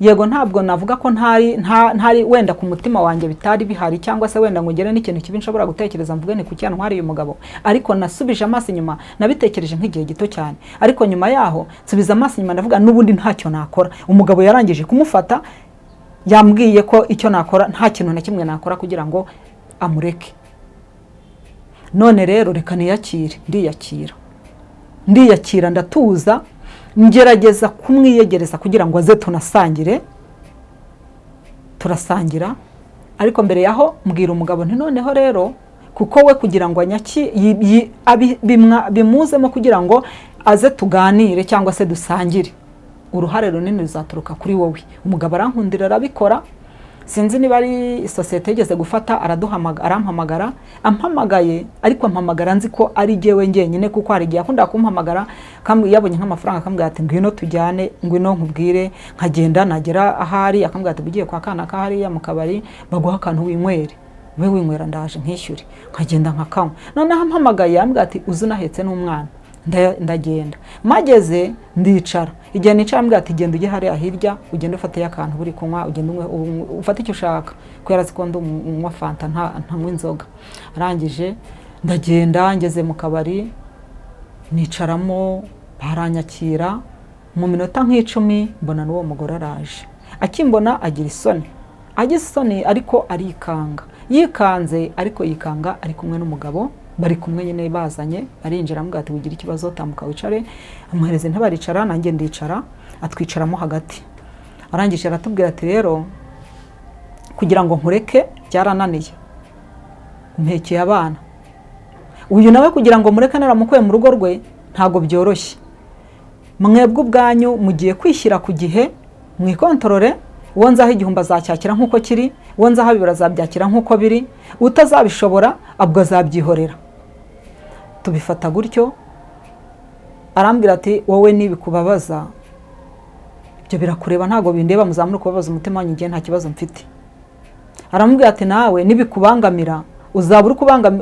Yego ntabwo navuga ko ntari wenda ku mutima wanjye bitari bihari, cyangwa se wenda ngo ngere n'ikintu kibi nshobora gutekereza mvuge ni kuki yantwariye umugabo, ariko nasubije amaso inyuma, nabitekereje nk'igihe gito cyane, ariko nyuma yaho nsubiza amaso inyuma ndavuga n'ubundi ntacyo nakora. Umugabo yarangije kumufata, yambwiye ko icyo nakora nta kintu na kimwe nakora kugira ngo amureke. None rero reka niyakire, ndiyakira ndatuza, ngerageza kumwiyegereza kugira ngo aze turasangira. Ariko mbere yaho mbwira umugabo nti noneho rero, kuko we kugira ngo bimuzemo kugira ngo aze tuganire cyangwa se dusangire, uruhare runini ruzaturuka kuri wowe. Umugabo arankundira, arabikora. Sinzi niba ari sosiyete yigeze gufata, arampamagara, ampamagaye, ariko ampamagara nzi ko ari jyewe njyenyine, kuko hari igihe akunda kumpamagara yabonye nk'amafaranga akambwira ati ngwino tujyane, ngwino nkubwire. Nkagenda, nagera ahari akambwira ati ugiye kwa kana kahariya mu kabari baguha akantu winywere, we winywera ndaje nkishyure. Nkagenda nkakanywa. Noneho ampamagaye ambwira ati uzi unahetse n'umwana. Ndagenda, mageze ndicara. Igihe nicara ambwira ati genda ujye hariya hirya, ugende ufate akantu buri kunywa, ugende ufate icyo ushaka, ko yarazi ko ndumwa fanta ntanywa inzoga. Arangije ndagenda, ngeze mu kabari nicaramo, baranyakira. Mu minota nk'icumi mbona n'uwo mugore araje. Akimbona agira isoni, ariko arikanga. Yikanze, ariko yikanga ari kumwe n'umugabo, bari kumwe nyine bazanye. Arinjira ambwira ati ugira ikibazo, tambuka wicare. Amuhereze intebe aricara, nanjye ndicara, atwicaramo hagati. Arangije aratubwira ati rero kugira ngo nkureke byarananiye, mpekeye abana. Uyu nawe kugira ngo mureke naramukuye mu rugo rwe ntago byoroshye. Mwebwe ubwanyu mugiye kwishyira ku gihe, mwikontorore. Uwo nzaho igihumbi azacyakira nk'uko kiri, uwo nzaho bibiri azabyakira nk'uko biri, utazabishobora abwo azabyihorera. Tubifata gutyo. Arambwira ati wowe nibikubabaza ibyo birakureba, ntago bindeba, muzamure kubabaza umutima wanyu, ngiye nta kibazo mfite. Arambwira ati nawe nibikubangamira uzaba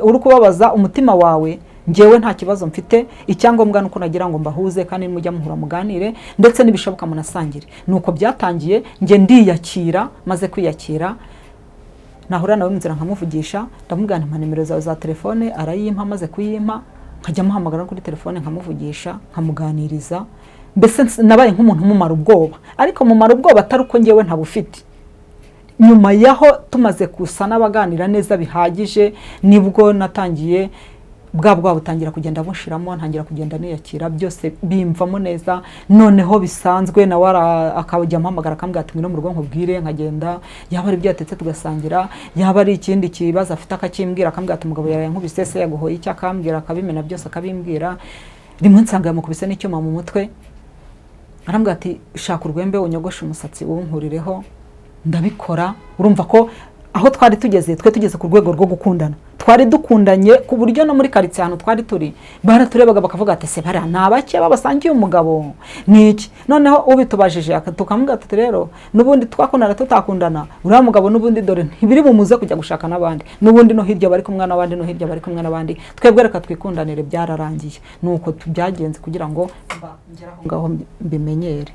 uri kubabaza umutima wawe, ngewe nta kibazo mfite. Icyangombwa nuko nagira ngo mbahuze, kandi mujya muhura muganire, ndetse nibishoboka munasangire. Nuko byatangiye, nge ndiyakira. Maze kwiyakira, nahura nawe munzira nkamuvugisha, ndamubwira nti nimero zawe za telefone, arayimpa. Maze kuyimpa, nkajya muhamagara kuri telefone nkamuvugisha, nkamuganiriza. Mbese nabaye nk'umuntu mumara ubwoba, ariko mumara ubwoba atari uko ngewe ntabufite. Nyuma yaho tumaze kusa n'abaganira neza bihagije, nibwo natangiye bwa butangira kugenda bushiramo, ntangira kugenda niyakira, byose bimvamo neza. Noneho bisanzwe nawe akajya ampamagara akambwira ati ngwino mu rugo nkubwire. Nkagenda, yaba ari ibyo yatetse tugasangira, yaba ari ikindi kibazo afite akakimbwira, akambwira ati umugabo yarankubise, se yaguhoye icyo, akambwira, akabimena byose akabimbwira. Rimwe nsanga yamukubise n'icyuma mu mutwe. Arambwira ati shaka urwembe unyogoshe umusatsi uwunkurireho. Ndabikora. Urumva ko aho twari tugeze ku rwego rwo gukundana. Twari dukundanye ku buryo no muri karitsiye hano twari turi, baraturebaga bakavuga ati se bari nabake babasangiye umugabo niki. Noneho ubitubajije tukamubwira ati rero nubundi twakundana tutakundana, uriya mugabo nubundi dore ntibiri bumuze kujya gushaka n'abandi, nubundi no hirya bari kumwe n'abandi, no hirya bari kumwe n'abandi, twebwe reka twikundanire. Byararangiye. Nuko byagenze kugira ngo ngeraho ngaho mbimenyere.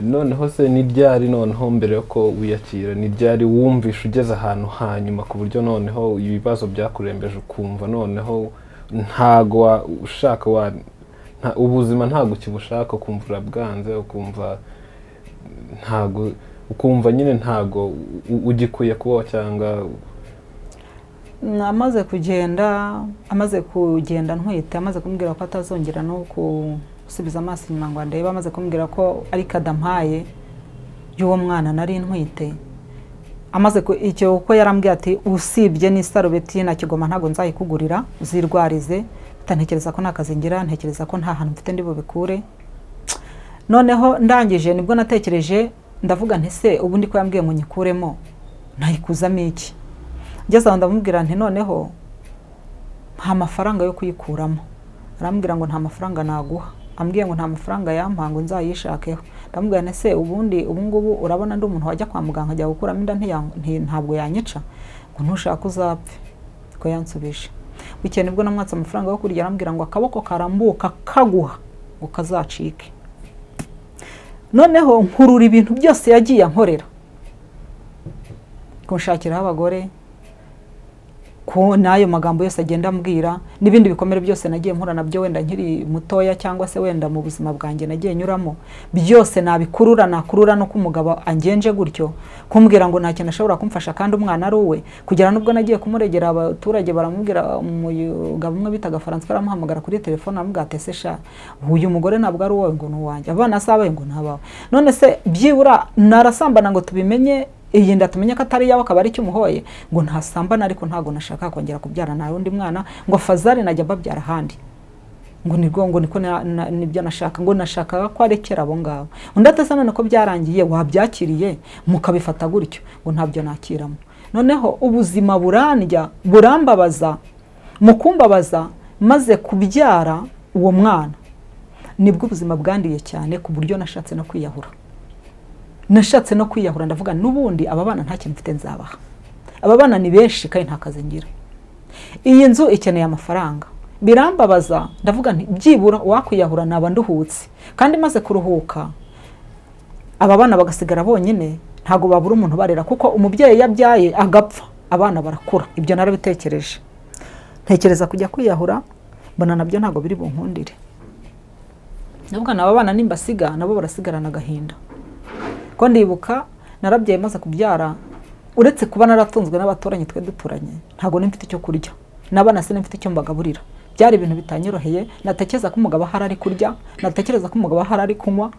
Noneho se ni ryari, noneho mbere yuko wiyakira, ni ryari wumvisha ugeze ahantu hanyuma ku buryo noneho ibibazo byakurembeje ukumva noneho ntago ushaka ubuzima ntago kibushaka, ukumva urabwanze, ukumva nyine ntago ugikuye kubaho? Cyangwa amaze kugenda ntwite, amaze kumbwira ko atazongera no gusubiza amaso inyuma ngo ndebe, amaze kumbwira ko ari kadampaye y'uwo mwana nari ntwite, amaze icyo uko yarambwiye ati usibye n'isarubeti na kigoma ntago nzayikugurira uzirwarize, ntekereza ko nakazi ngira, ntekereza ko nta hantu mfite ndi bubikure. Noneho ndangije nibwo natekereje ndavuga nti se ubundi ko yambwiye ngo nyikuremo nayikuzamo iki. Ngeze aho ndamubwira nti noneho nta mafaranga yo kuyikuramo. Arambwira ngo nta mafaranga naguha, ambwiye ngo nta mafaranga yampa ngo nzayishakeho. Ndamubwira nti se ubundi ubungubu urabona ndi umuntu wajya kwa muganga ajya gukuramo inda ntabwo yanyica, ngo ntushaka uzapfe. Ko yansubije bikeye nibwo namwatse amafaranga yo kurya. Arambwira ngo akaboko karambuka kaguha ngo kazacike. Noneho nkurura ibintu byose yagiye ankorera, kunshakiraho abagore, ko nayo magambo yose agenda ambwira, n'ibindi bikomere byose nagiye mpura nabyo wenda nkiri mutoya cyangwa se wenda mu buzima bwanjye nagiye nyuramo, byose nabikurura no kumugabo angenje gutyo, kumbwira ngo nta kintu ashobora kumfasha kandi umwana ari uwe. Kugera nubwo nagiye kumuregera abaturage baramubwira, umugabo umwe bitaga François aramuhamagara kuri telefone amubwira ati se sha uyu mugore ntabwo ari uwe ngo nuwanjye, abana sabaye ngo nabawe. None se byibura narasambana ngo tubimenye, iyi nda tumenye ko atari yawe akaba ari cyo umuhoye, ngo ntasambana ariko ntago nashaka kongera kubyara na undi mwana, ngo fazari najya babyara handi, ngo niko nibyo nashaka, ngo nashaka ko arekera abo ngabo. Undi atasa none ko byarangiye wabyakiriye mukabifata gutyo, ngo ntabyo nakiramo. Noneho ubuzima burandya burambabaza, mukumbabaza, maze kubyara uwo mwana nibwo ubuzima bwandiye cyane ku buryo nashatse no kwiyahura. Nashatse no kwiyahura ndavuga nubundi aba bana nta kintu mfite nzabaha, aba bana ni benshi kandi nta kazi ngira, iyi nzu ikeneye amafaranga. Birambabaza ndavuga nti byibura wakwiyahura naba nduhutse, kandi maze kuruhuka aba bana bagasigara bonyine, ntago babura umuntu barera, kuko umubyeyi yabyaye agapfa abana barakura. Ibyo narabitekereje, ntekereza kujya kwiyahura, mbona nabyo ntago biri bunkundire. Ndavuga aba bana nimbasiga nabo barasigarana agahinda. Ko ndibuka narabyaye maze kubyara, uretse kuba naratunzwe n'abaturanyi twe duturanye, ntago nimfite icyo kurya, nabana se nimfite icyo mbagaburira. Byari ibintu bitanyoroheye, natekereza ko umugabo ahari ari kurya, natekereza ko umugabo ahari ari kunywa,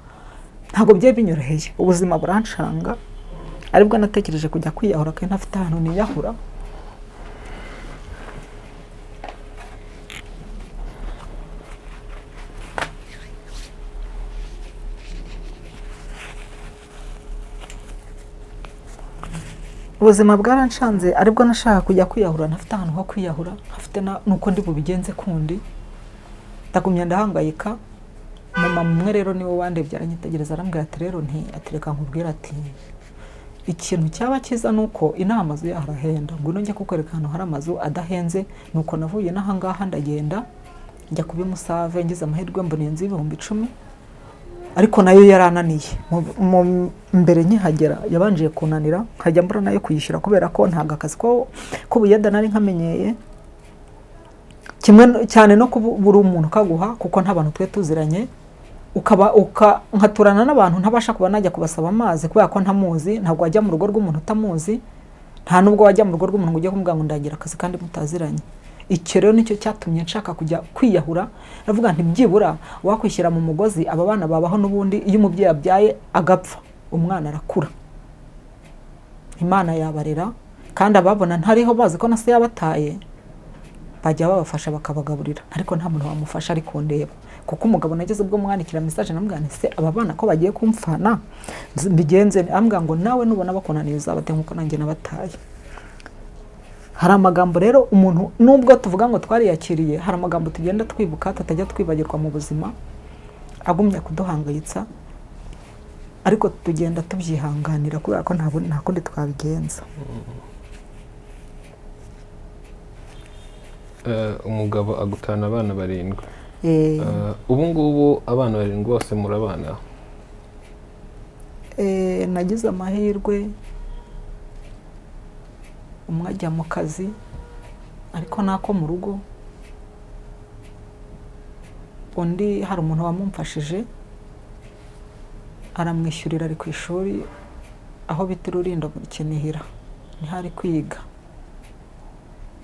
ntago bye binyoroheye. Ubuzima burancanga, aribwo natekereje kujya kwiyahura kandi ntafite ahantu niyahura. Ubuzima bwaranshanze, aribwo nashaka kujya kwiyahura, ntafite ahantu ho kwiyahura, ntafite nuko ndi bubigenze kundi. Ndagumya ndahangayika. Mama umwe rero niwe wandebye aranyitegereza arambwira ati rero atereka nkubwira ati ikintu cyaba cyiza nuko inaha amazu yaharahenda, ngo njye kukwereka ahantu hari amazu adahenze. Nuko navuye n'aha ngaha ndagenda njya kubimusave, ngize amahirwe mbona inzu y'ibihumbi 10, ariko nayo yarananiye. Mbere nkihagera yabanjiye kunanira, nkajya mbura nayo kuyishyura kubera ko ntaga akazi ko kubuyeda nari nkamenyeye. Kimwe cyane no kubura umuntu kaguha, kuko nta bantu twe tuziranye, nkaturana n'abantu ntabasha kuba najya kubasaba amazi kubera ko ntamuzi. Ntabwo wajya mu rugo rw'umuntu utamuzi, nta nubwo wajya mu rugo rw'umuntu ujye kumbwira ngo ndagira akazi kandi mutaziranye. Icyo rero nicyo cyatumye nshaka kujya kwiyahura. Navuga nti byibura wakwishyira mu mugozi, aba bana babaho n'ubundi. Iyo umubyeyi abyaye agapfa, umwana arakura, Imana yabarera, kandi ababona ntariho bazi ko nase yabataye bajya babafasha bakabagaburira, ariko nta muntu wamufasha ari kundeba. Kuko umugabo nageze ubwo mwandikira message namubwira nti se aba bana ko bagiye kumfana mbigenze, ambwira ngo nawe nubona bakunaniye uzabate nkuko nanjye nabataye. Hari amagambo rero umuntu nubwo tuvuga ngo twariyakiriye, hari amagambo tugenda twibuka tutajya twibagirwa mu buzima, agumya kuduhangayitsa, ariko tugenda tubyihanganira kubera ko nta kundi twabigenza. Umugabo agutana abana 7. Ubu ngubu abana 7 bose murabana? Nagize amahirwe, umwe ajya mu kazi ariko nako mu rugo, undi hari umuntu wamumfashije aramwishyurira ari ku ishuri aho bita Rurindo mu Kinihira, ni hari kwiga.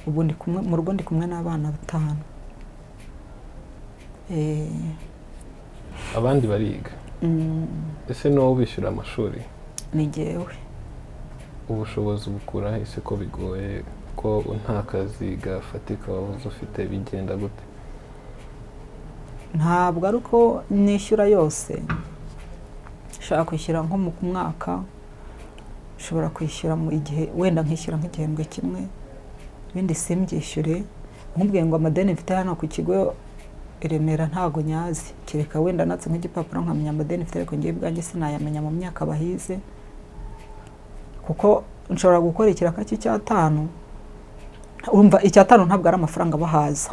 Ubu ndi kumwe mu rugo, ndi kumwe n'abana 5. Abandi bariga? Ese no ubishyura amashuri? Ni jewe. ubushobozi bukura ese ko bigoye ko nta kazi gafatika wabuze ufite bigenda gute? ntabwo ari uko nishyura yose, nshaka kwishyura nko mu mwaka, nshobora kwishyura mu igihe wenda nkishyura nk'igihembwe kimwe, ibindi simbyishyure. nkubwiye ngo amadeni mfite hano ku kigo i Remera ntago nyazi, kereka wenda natse nk'igipapuro nkamenya amadeni mfite, ariko ngiye bwanjye sinayamenya mu myaka bahize, kuko nshobora gukora ikiraka cy'Icyatanu. Urumva Icyatanu ntabwo ari amafaranga bahaza,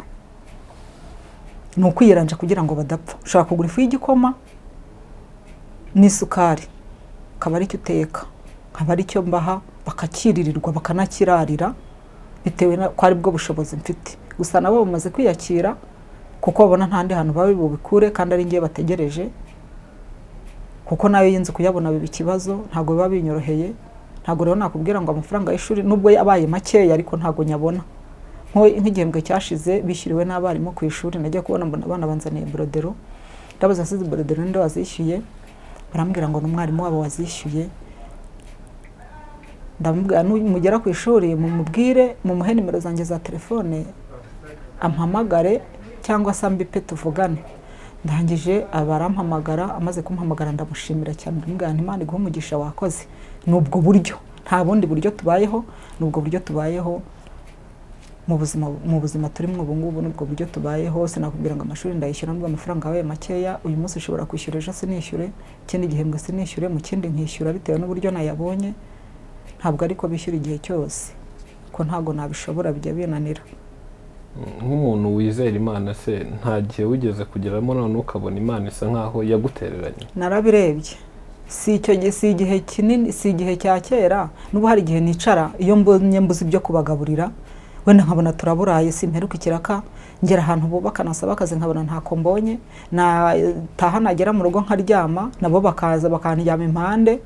ni ukwiyiranja kugira ngo badapfa. Ushobora kugura ifu y'igikoma n'isukari, akaba ari cyo uteka, akaba ari cyo mbaha, bakakiririrwa bakanakirarira bitewe ko ari bwo bushobozi mfite. Gusa nabo bamaze kwiyakira kuko babona ntandi hantu bari bubikure, kandi ari ngiye bategereje, kuko nayo yinze kuyabona biba ikibazo, ntabwo biba binyoroheye. Ntabwo rero nakubwira ngo amafaranga y'ishuri nubwo yabaye makeya, ariko ntabwo nyabona. Nk'igihembwe cyashize bishyuriwe n'abarimu ku ishuri, najya kubona mbona abana banzaniye brodero, ndabaza asize brodero ninde wazishyuye, barambwira ngo n'umwarimu wabo wazishyuye. Ndamubwira mugera ku ishuri mumubwire, mumuhe nimero zanjye za telefone ampamagare cyangwa se ambipe tuvugane. Ndangije abarampamagara, amaze kumpamagara ndamushimira cyane, ndamubwira nti Imana iguhe umugisha wakoze. Nubwo buryo, nta bundi buryo tubayeho, nubwo buryo tubayeho mu buzima turimo ubu ngubu, nubwo buryo tubayeho. Sinakubwira ngo amashuri ndayishyura nubwo amafaranga yabaye makeya, uyu munsi ushobora kwishyura ejo sinishyure, ikindi gihembwe sinishyure, mu kindi nkishyura bitewe n'uburyo nayabonye. Ntabwo ariko bishyura igihe cyose, ko ntabwo nabishobora, bijya binanira. Nk'umuntu wizera Imana se, nta gihe wigeze kugeramo none ukabona Imana isa nkaho yagutereranye? Narabirebye, si igihe kinini, si igihe cya kera. N'ubu hari igihe nicara iyo mbonye mbuze ibyo kubagaburira, wenda nkabona turaburaye, simperuka ikiraka, ngera ahantu bubaka nasaba akazi nkabona ntako mbonye, nataha nagera mu rugo nkaryama, nabo bakaza bakandyama impande,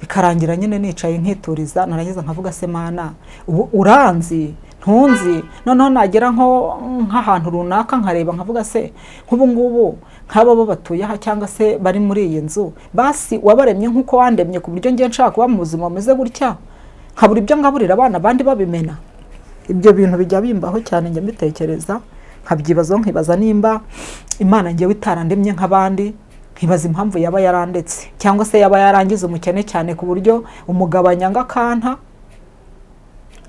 bikarangira nyine nicaye nkituriza. Narangiza nkavuga se Mana, ubu uranzi ntunzi, noneho nagera nk'ahantu runaka nkareba nkavuga se nk'ubu ngubu nk'aba bo batuye aha cyangwa se bari muri iyi nzu, basi wabaremye nk'uko wandemye ku buryo ngiye nshaka kuba mu buzima bumeze gutya, nkabura ibyo ngaburira abana abandi babimena. Ibyo bintu bijya bimbaho cyane, njya mbitekereza nkabyibazaho, nkibaza nimba Imana ngewe itarandemye nk'abandi, nkibaza impamvu yaba yarandetse, cyangwa se yaba yarangiza umukene cyane ku buryo umugabanya ngakanta,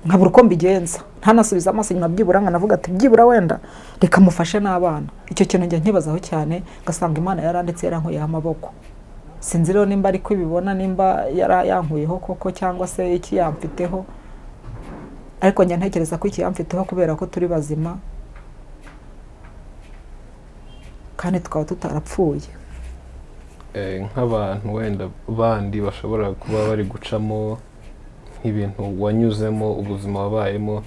nkabura uko mbigenza. Ntanasubiza amaso inyuma, byibura nkanavuga ati byibura wenda reka mufashe n'abana. Icyo kintu njya nkibazaho cyane, ngasanga Imana yarandetse, yarankuyeho amaboko. Sinzi rero nimba ariko ibibona, nimba yankuyeho koko cyangwa se iki yamfiteho, ariko njya ntekereza ko iki yamfiteho kubera ko turi bazima kandi tukaba tutarapfuye. Nk'abantu wenda bandi bashobora kuba bari gucamo nk'ibintu wanyuzemo, ubuzima wabayemo,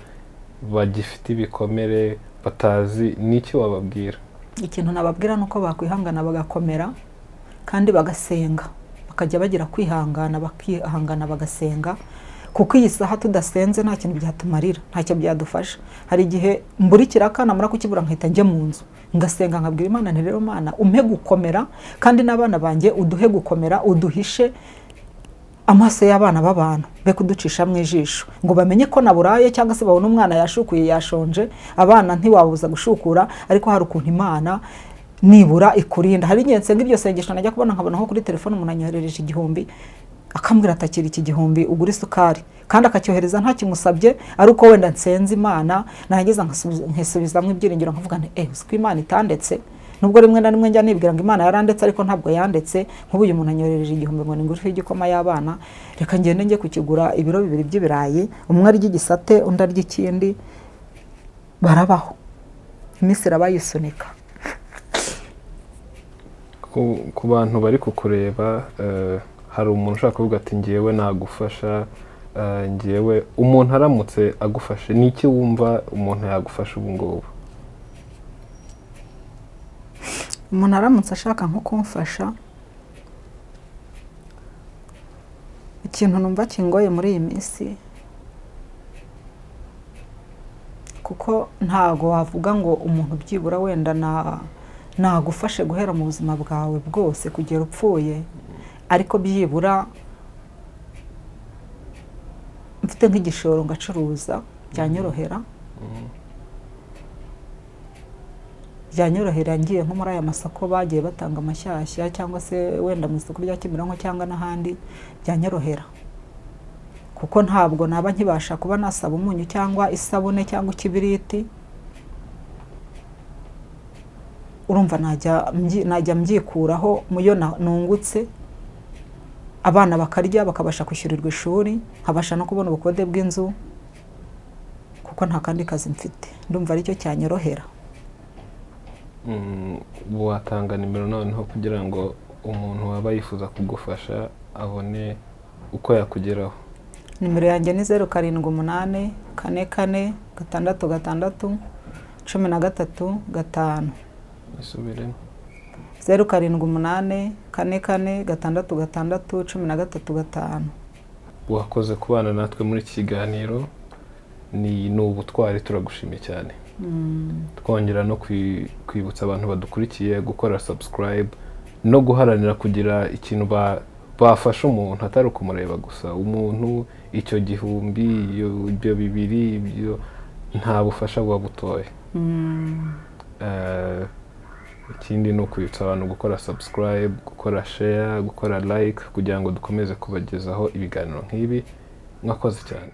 bagifite ibikomere batazi, n'iki wababwira? Ikintu nababwira nuko bakwihangana bagakomera kandi bagasenga, bakajya bagira kwihangana, bakihangana bagasenga, kuko iyi saha tudasenze nta kintu byatumarira, ntacyo byadufasha. Hari igihe mbura ikiraka, namara kukibura nkahita njya mu nzu ngasenga, nkabwira Imana nti rero Mana umpe gukomera, kandi n'abana banjye uduhe gukomera, uduhishe amaso y'abana b'abantu, be kuducisha mu ijisho ngo bamenye ko naburaye, cyangwa se babona umwana yashukuye yashonje. Abana ntiwabuza gushukura, ariko hari ukuntu Imana nibura ikurinda. Hari igihe nsenga ibyo sengesho najya kubona nkabona nko kuri telefone umuntu anyoherereje 1000, akambwira atakira iki 1000 ugura isukari, kandi akacyohereza nta kimusabye, ari uko wenda nsenze Imana. Narangiza nkisubizamo ibyiringiro nkavuga nti uko Imana itandetse. Nubwo rimwe na rimwe njya nibwira ngo Imana yarandetse, ariko ntabwo yandetse. Nk'ubu uyu muntu anyoherereje 1000 ngo ningure igikoma y'abana, reka ngende njye kukigura ibiro 2 by'ibirayi, umwe arya igisate undi arya ikindi, barabaho. Iminsi irabayisunika. Ku bantu bari kukureba, hari umuntu ushaka kuvuga ati ngiyewe nagufasha, ngiyewe umuntu aramutse agufashe, niki wumva umuntu yagufasha ubu ngubu? Umuntu aramutse ashaka nko kumfasha, ikintu numva kingoye muri iyi minsi, kuko ntago wavuga ngo umuntu byibura wenda nagufashe guhera mu buzima bwawe bwose kugera upfuye, ariko byibura mfite nk'igishoro ngacuruza byanyorohera ngiye nko muri aya masoko bagiye batanga amashyashya cyangwa se wenda mu isoko rya Kimironko cyangwa n'ahandi byanyorohera kuko ntabwo naba nkibasha kuba nasaba umunyu cyangwa isabune cyangwa ikibiriti urumva najya mbyikuraho muyo nungutse abana bakarya bakabasha kwishyurirwa ishuri nkabasha no kubona ubukode bw'inzu kuko nta kandi kazi mfite ndumva aricyo cyanyorohera. Watanga nimero noneho kugira ngo umuntu waba yifuza kugufasha abone uko yakugeraho? Nimero yanjye ni 0784 44 66 13 Isubiremo. 0784 44 66 13 Wakoze kubana natwe muri iki kiganiro, ni ubutwari, turagushimiye cyane. Twongera no kwibutsa abantu badukurikiye gukora subscribe no guharanira kugira ikintu bafasha umuntu atari kumureba gusa. Umuntu icyo gihumbi, ibyo bibiri, ibyo nta bufasha buba butoye. Ikindi ni ukwibutsa abantu gukora subscribe, gukora share, gukora like kugira ngo dukomeze kubagezaho ibiganiro nk'ibi. Mwakoze cyane.